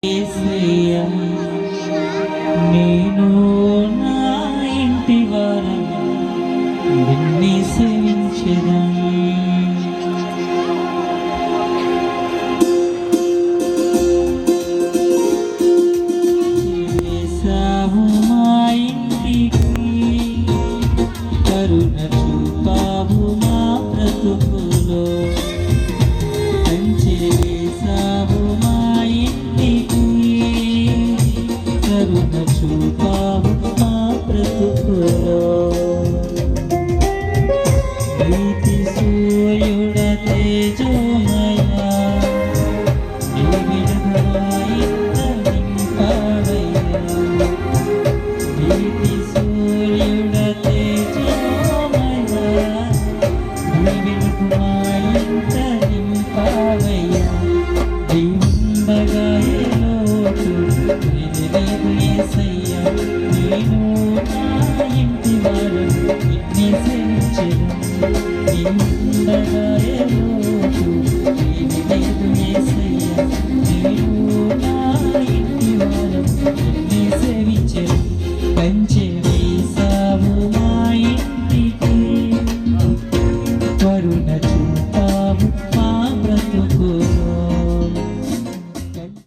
యేసయ్యా నేను నా ఇంటి వారని నిన్నే సేవించెదను. వేశావు మా ఇంటికి కరుణ చూపావు మా బ్రతుకులో. కరుణ చూపావు మా బ్రతుకులో. నీతి సూర్యుడ తేజోమయా నీ వెలుగులో ఇంత నింపావయ్యా. నీతి సూర్యుడ తేజోమయా నీ వెలుగులో ఇంత నింపావయ్యా. జీవంబగా యేసయ్యా నేను నా ఇంటి వారని నిన్నే సేవించెదను.